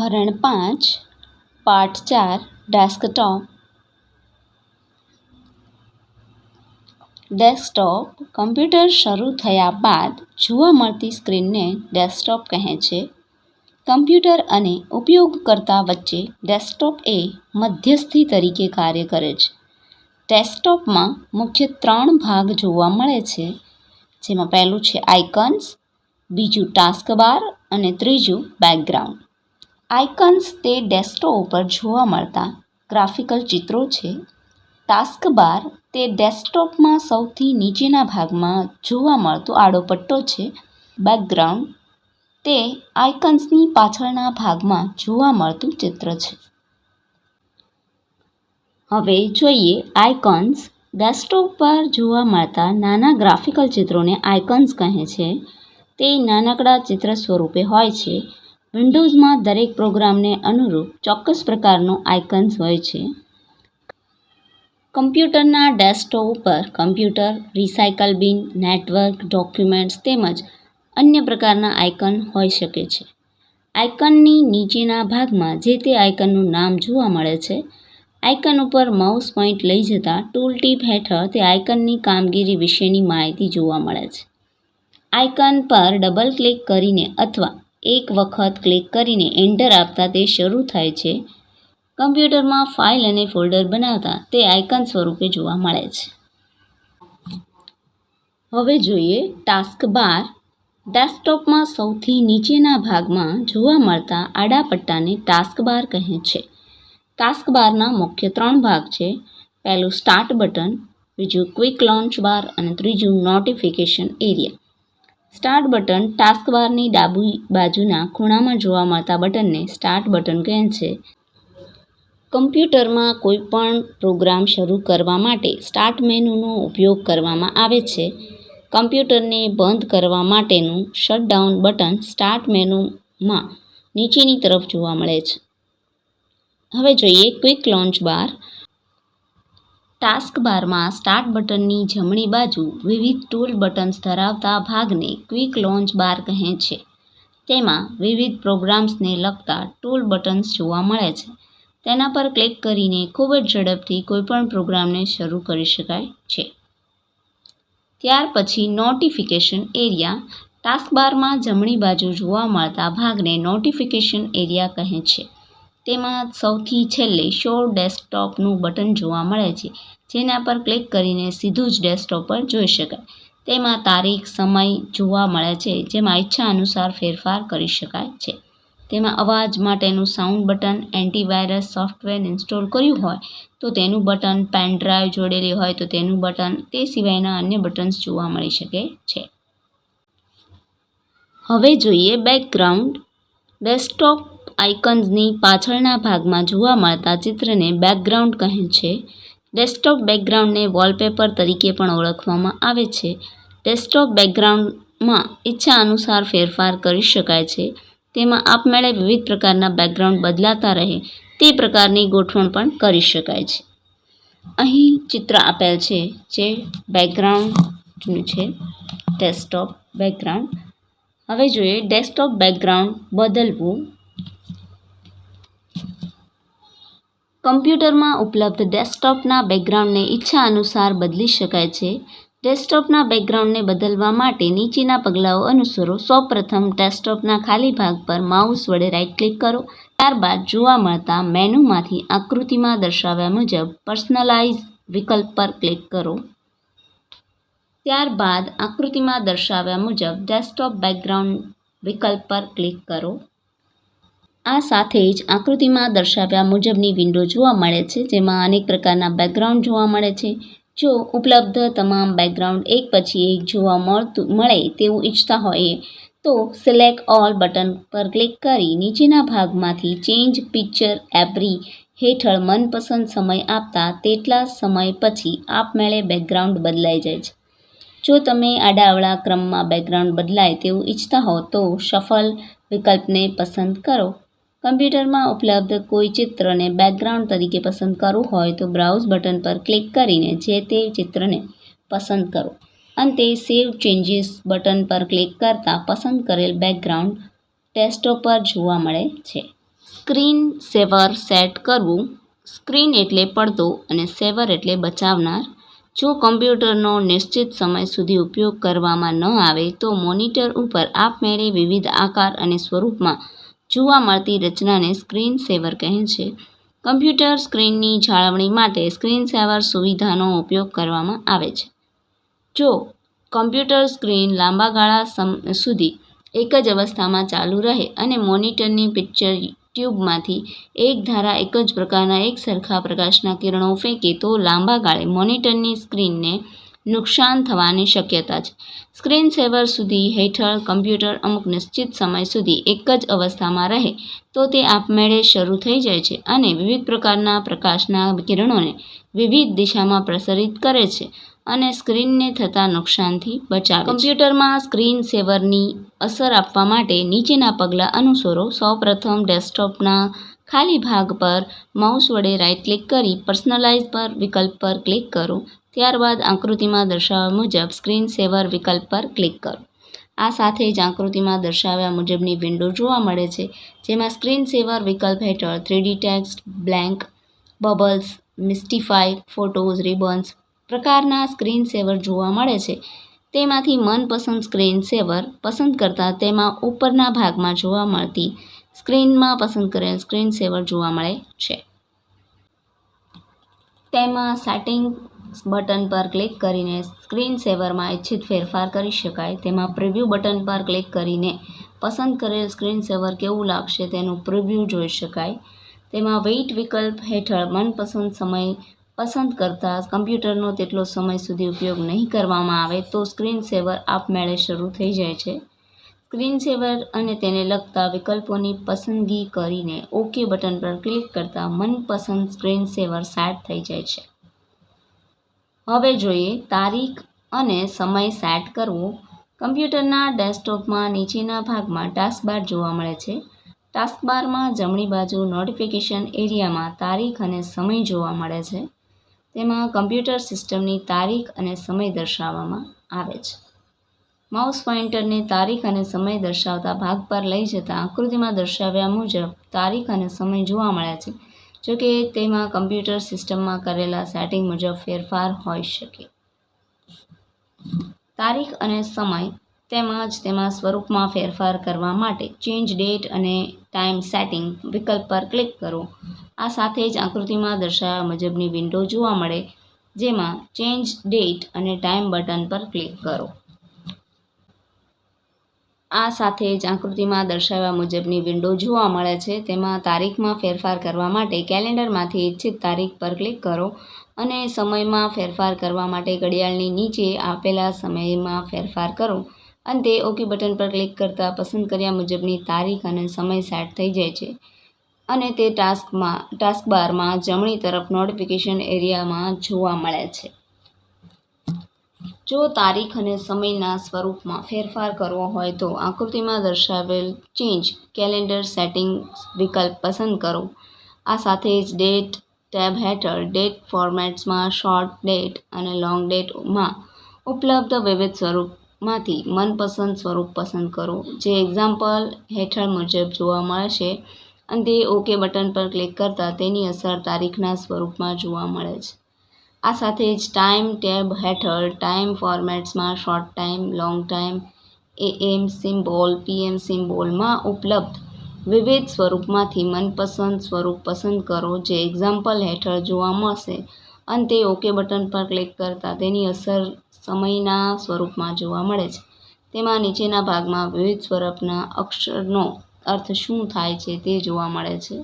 ધોરણ 5 પાઠ 4 desktop computer શરૂ થયા બાદ જોવા મળતી સ્ક્રીનને ડેસ્કટોપ કહે છે. કમ્પ્યુટર અને ઉપયોગકર્તા વચ્ચે ડેસ્કટોપ એ મધ્યસ્થી તરીકે કાર્ય કરે છે. ડેસ્કટોપમાં મુખ્ય 3 ભાગ જોવા મળે છે, જેમાં પહેલું છે આઇકન્સ, બીજું ટાસ્કબાર અને ત્રીજું બેકગ્રાઉન્ડ. આઇકન્સ તે ડેસ્કટોપ ઉપર જોવા મળતા ગ્રાફિકલ ચિત્રો છે. ટાસ્કબાર તે ડેસ્કટોપમાં સૌથી નીચેના ભાગમાં જોવા મળતો આડો પટ્ટો છે. બેકગ્રાઉન્ડ તે આઇકન્સની પાછળના ભાગમાં જોવા મળતું ચિત્ર છે. હવે જોઈએ આઇકન્સ. ડેસ્કટોપ પર જોવા મળતા નાના ગ્રાફિકલ ચિત્રોને આઇકન્સ કહે છે. તે નાનકડા ચિત્ર સ્વરૂપે હોય છે. વિન્ડોઝમાં દરેક પ્રોગ્રામને અનુરૂપ ચોક્કસ પ્રકારનો આઇકન્સ હોય છે. કમ્પ્યુટરના ડેસ્કટોપ ઉપર કમ્પ્યુટર, રિસાયકલ બિન, નેટવર્ક, ડોક્યુમેન્ટ્સ તેમજ અન્ય પ્રકારના આઇકન હોઈ શકે છે. આઇકનની નીચેના ભાગમાં જે તે આઇકનનું નામ જોવા મળે છે. આઇકન ઉપર માઉસ પોઇન્ટ લઈ જતા ટૂલ ટીપ હેઠળ તે આઇકનની કામગીરી વિશેની માહિતી જોવા મળે છે. આઇકન પર ડબલ ક્લિક કરીને અથવા એક વખત ક્લિક કરીને એન્ટર આપતા તે શરૂ થાય છે. કમ્પ્યુટરમાં ફાઇલ અને ફોલ્ડર બનાવતા તે આઇકન સ્વરૂપે જોવા મળે છે. હવે જોઈએ ટાસ્કબાર. ડેસ્કટોપમાં સૌથી નીચેના ભાગમાં જોવા મળતા આડા પટ્ટાને ટાસ્કબાર કહે છે. ટાસ્કબારના મુખ્ય 3 ભાગ છે. પહેલું સ્ટાર્ટ બટન, બીજું ક્વિક લોન્ચ બાર અને ત્રીજું નોટિફિકેશન એરિયા. સ્ટાર્ટ બટન ટાસ્કબારની ડાબી બાજુના ખૂણામાં જોવા મળતા બટનને સ્ટાર્ટ બટન કહે છે. કમ્પ્યુટરમાં કોઈપણ પ્રોગ્રામ શરૂ કરવા માટે સ્ટાર્ટ મેનૂનો ઉપયોગ કરવામાં આવે છે. કમ્પ્યુટરને બંધ કરવા માટેનું શટડાઉન બટન સ્ટાર્ટ મેનૂમાં નીચેની તરફ જોવા મળે છે. હવે જોઈએ ક્વિક લોન્ચ બાર. ટાસ્કબારમાં સ્ટાર્ટ બટનની જમણી બાજુ વિવિધ ટૂલ બટન્સ ધરાવતા ભાગને ક્વિક લોન્ચ બાર કહે છે. તેમાં વિવિધ પ્રોગ્રામ્સને લગતા ટૂલ બટન્સ જોવા મળે છે. તેના પર ક્લિક કરીને ખૂબ જ ઝડપથી કોઈપણ પ્રોગ્રામને શરૂ કરી શકાય છે. ત્યાર પછી નોટિફિકેશન એરિયા. ટાસ્કબારમાં જમણી બાજુ જોવા મળતા ભાગને નોટિફિકેશન એરિયા કહે છે. તેમાં સૌથી છેલ્લે શો ડેસ્કટોપનું બટન જોવા મળે છે, જેના પર ક્લિક કરીને સીધું જ ડેસ્કટોપ પર જોઈ શકાય. તેમાં તારીખ, સમય જોવા મળે છે, જેમાં ઈચ્છા અનુસાર ફેરફાર કરી શકાય છે. તેમાં અવાજ માટેનું sound button, antivirus software install કર્યું હોય તો તેનું બટન, પેન ડ્રાઈવ જોડેલી હોય તો તેનું બટન, તે સિવાયના અન્ય બટન્સ જોવા મળી શકે છે. હવે જોઈએ બેકગ્રાઉન્ડ. ડેસ્કટોપ આઇકન્સની પાછળના ભાગમાં જોવા મળતા ચિત્રને બેકગ્રાઉન્ડ કહે છે. ડેસ્કટોપ બેકગ્રાઉન્ડને વોલપેપર તરીકે પણ ઓળખવામાં આવે છે. ડેસ્કટોપ બેકગ્રાઉન્ડમાં ઈચ્છા અનુસાર ફેરફાર કરી શકાય છે. તેમાં આપમેળે વિવિધ પ્રકારના બેકગ્રાઉન્ડ બદલાતા રહે તે પ્રકારની ગોઠવણ પણ કરી શકાય છે. અહીં ચિત્ર આપેલ છે જે બેકગ્રાઉન્ડનું છે, ડેસ્કટોપ બેકગ્રાઉન્ડ. હવે જોઈએ ડેસ્કટોપ બેકગ્રાઉન્ડ બદલવું. કમ્પ્યુટરમાં ઉપલબ્ધ ડેસ્કટોપના બેકગ્રાઉન્ડને ઈચ્છા અનુસાર બદલી શકાય છે. ડેસ્કટોપના બેકગ્રાઉન્ડને બદલવા માટે નીચેના પગલાઓ અનુસરો. સૌપ્રથમ ડેસ્કટોપના ખાલી ભાગ પર માઉસ વડે રાઇટ ક્લિક કરો. ત્યારબાદ જોવા મળતા મેનૂમાંથી આકૃતિમાં દર્શાવ્યા મુજબ પર્સનલાઇઝ વિકલ્પ પર ક્લિક કરો. ત્યારબાદ આકૃતિમાં દર્શાવ્યા મુજબ ડેસ્કટોપ બેકગ્રાઉન્ડ વિકલ્પ પર ક્લિક કરો. આ સાથે જ આકૃતિમાં દર્શાવ્યા મુજબની વિન્ડો જોવા મળે છે, જેમાં અનેક પ્રકારના બેકગ્રાઉન્ડ જોવા મળે છે. જો ઉપલબ્ધ તમામ બેકગ્રાઉન્ડ એક પછી એક જોવા મળે તેવું ઈચ્છતા હોઈએ તો સિલેક્ટ ઓલ બટન પર ક્લિક કરી નીચેના ભાગમાંથી ચેન્જ પિક્ચર એવરી હેઠળ મનપસંદ સમય આપતા તેટલા સમય પછી આપમેળે બેકગ્રાઉન્ડ બદલાઈ જાય છે. જો તમે આડાઅવળા ક્રમમાં બેકગ્રાઉન્ડ બદલાય તેવું ઈચ્છતા હો તો શફલ વિકલ્પને પસંદ કરો. કમ્પ્યુટરમાં ઉપલબ્ધ કોઈ ચિત્રને બેકગ્રાઉન્ડ તરીકે પસંદ કરવું હોય તો બ્રાઉઝ બટન પર ક્લિક કરીને જે તે ચિત્રને પસંદ કરો. અંતે સેવ ચેન્જીસ બટન પર ક્લિક કરતાં પસંદ કરેલ બેકગ્રાઉન્ડ ડેસ્કટોપ પર જોવા મળે છે. સ્ક્રીન સેવર સેટ કરવું. સ્ક્રીન એટલે પડદો અને સેવર એટલે બચાવનાર. જો કમ્પ્યુટરનો નિશ્ચિત સમય સુધી ઉપયોગ કરવામાં ન આવે તો મોનિટર ઉપર આપમેળે વિવિધ આકાર અને સ્વરૂપમાં જોવા મળતી રચનાને સ્ક્રીન સેવર કહે છે. કમ્પ્યુટર સ્ક્રીનની જાળવણી માટે સ્ક્રીન સેવર સુવિધાનો ઉપયોગ કરવામાં આવે છે. જો કમ્પ્યુટર સ્ક્રીન લાંબા ગાળા સુધી એક જ અવસ્થામાં ચાલુ રહે અને મોનિટરની પિક્ચર ટ્યુબમાંથી એક ધારા એક જ પ્રકારના એક સરખા પ્રકાશના કિરણો ફેંકે તો લાંબા ગાળે મોનિટરની સ્ક્રીનને નુકસાન થવાની શક્યતા છે. સ્ક્રીન સેવર સુધી હેઠળ કમ્પ્યુટર અમુક નિશ્ચિત સમય સુધી એક જ અવસ્થામાં રહે તો તે આપમેળે શરૂ થઈ જાય છે અને વિવિધ પ્રકારના પ્રકાશના કિરણોને વિવિધ દિશામાં પ્રસારિત કરે છે અને સ્ક્રીનને થતા નુકસાનથી બચાવે છે. કમ્પ્યુટરમાં સ્ક્રીન સેવરની અસર આપવા માટે નીચેના પગલાં અનુસરો. સૌપ્રથમ ડેસ્કટોપના ખાલી ભાગ પર માઉસ વડે રાઇટ ક્લિક કરી પર્સનલાઇઝ પર વિકલ્પ પર ક્લિક કરો. ત્યારબાદ આકૃતિમાં દર્શાવ્યા મુજબ સ્ક્રીન સેવર વિકલ્પ પર ક્લિક કરો. આ સાથે જ આકૃતિમાં દર્શાવ્યા મુજબની વિન્ડો જોવા મળે છે, જેમાં સ્ક્રીન સેવર વિકલ્પ હેઠળ 3D text, blank, bubbles, mystify, photos, ribbons પ્રકારના સ્ક્રીન સેવર જોવા મળે છે. તેમાંથી મનપસંદ સ્ક્રીન સેવર પસંદ કરતાં તેમાં ઉપરના ભાગમાં જોવા મળતી સ્ક્રીનમાં પસંદ કરેલ સ્ક્રીન સેવર જોવા મળે છે. તેમાં સેટિંગ્સ બટન પર ક્લિક કરીને સ્ક્રીન સેવરમાં ઇચ્છિત ફેરફાર કરી શકાય. તેમાં પ્રિવ્યૂ બટન પર ક્લિક કરીને પસંદ કરેલ સ્ક્રીન સેવર કેવું લાગશે તેનું પ્રિવ્યૂ જોઈ શકાય. તેમાં વેઇટ વિકલ્પ હેઠળ મનપસંદ સમય પસંદ કરતાં કમ્પ્યુટરનો તેટલો સમય સુધી ઉપયોગ નહીં કરવામાં આવે તો સ્ક્રીન સેવર આપમેળે શરૂ થઈ જાય છે. સ્ક્રીન સેવર અને તેને લગતા વિકલ્પોની પસંદગી કરીને ઓકે બટન પર ક્લિક કરતાં મનપસંદ સ્ક્રીન સેવર સેટ થઈ જાય છે. હવે જોઈએ તારીખ અને સમય સેટ કરવો. કમ્પ્યુટરના ડેસ્કટોપમાં નીચેના ભાગમાં ટાસ્કબાર જોવા મળે છે. ટાસ્કબારમાં જમણી બાજુ નોટિફિકેશન એરિયામાં તારીખ અને સમય જોવા મળે છે. તેમાં કમ્પ્યુટર સિસ્ટમની તારીખ અને સમય દર્શાવવામાં આવે છે. માઉસ પોઇન્ટરને તારીખ અને સમય દર્શાવતા ભાગ પર લઈ જતાં આકૃતિમાં દર્શાવ્યા મુજબ તારીખ અને સમય જોવા મળે છે. જોકે તેમાં કમ્પ્યુટર સિસ્ટમમાં કરેલા સેટિંગ મુજબ ફેરફાર હોઈ શકે. તારીખ અને સમય તેમજ તેમાં સ્વરૂપમાં ફેરફાર કરવા માટે ચેન્જ ડેટ અને ટાઈમ સેટિંગ વિકલ્પ પર ક્લિક કરો. આ સાથે જ આકૃતિમાં દર્શાવ્યા મુજબની વિન્ડો જોવા મળે, જેમાં ચેન્જ ડેટ અને ટાઈમ બટન પર ક્લિક કરો. આ સાથે જ આકૃતિમાં દર્શાવ્યા મુજબની વિન્ડો જોવા મળે છે. તેમાં તારીખમાં ફેરફાર કરવા માટે કેલેન્ડરમાંથી ઇચ્છિત તારીખ પર ક્લિક કરો અને સમયમાં ફેરફાર કરવા માટે ઘડિયાળની નીચે આપેલા સમયમાં ફેરફાર કરો. અંતે ઓકે બટન પર ક્લિક કરતાં પસંદ કર્યા મુજબની તારીખ અને સમય સેટ થઈ જાય છે અને તે ટાસ્કબારમાં જમણી તરફ નોટિફિકેશન એરિયામાં જોવા મળે છે. જો તારીખ અને સમયના સ્વરૂપમાં ફેરફાર કરવો હોય તો આકૃતિમાં દર્શાવેલ ચેન્જ કેલેન્ડર સેટિંગ્સ વિકલ્પ પસંદ કરો. આ સાથે જ ડેટ ટેબ હેઠળ ડેટ ફોર્મેટ્સમાં શોર્ટ ડેટ અને લોંગ ડેટમાં ઉપલબ્ધ વિવિધ સ્વરૂપમાંથી મનપસંદ સ્વરૂપ પસંદ કરો, જે એક્ઝામ્પલ હેઠળ મુજબ જોવા મળશે. અંતે ઓકે બટન પર ક્લિક કરતાં તેની અસર તારીખના સ્વરૂપમાં જોવા મળે છે. આ સાથે જ ટાઈમ ટેબ હેઠળ ટાઈમ ફોર્મેટ્સમાં short time, long time, AM symbol, PM સિમ્બોલમાં ઉપલબ્ધ વિવિધ સ્વરૂપમાંથી મનપસંદ સ્વરૂપ પસંદ કરો, જે એક્ઝામ્પલ હેઠળ જોવા મળશે. અંતે ઓકે બટન પર ક્લિક કરતાં તેની અસર સમયના સ્વરૂપમાં જોવા મળે છે. તેમાં નીચેના ભાગમાં વિવિધ સ્વરૂપના અક્ષરનો અર્થ શું થાય છે તે જોવા મળે છે.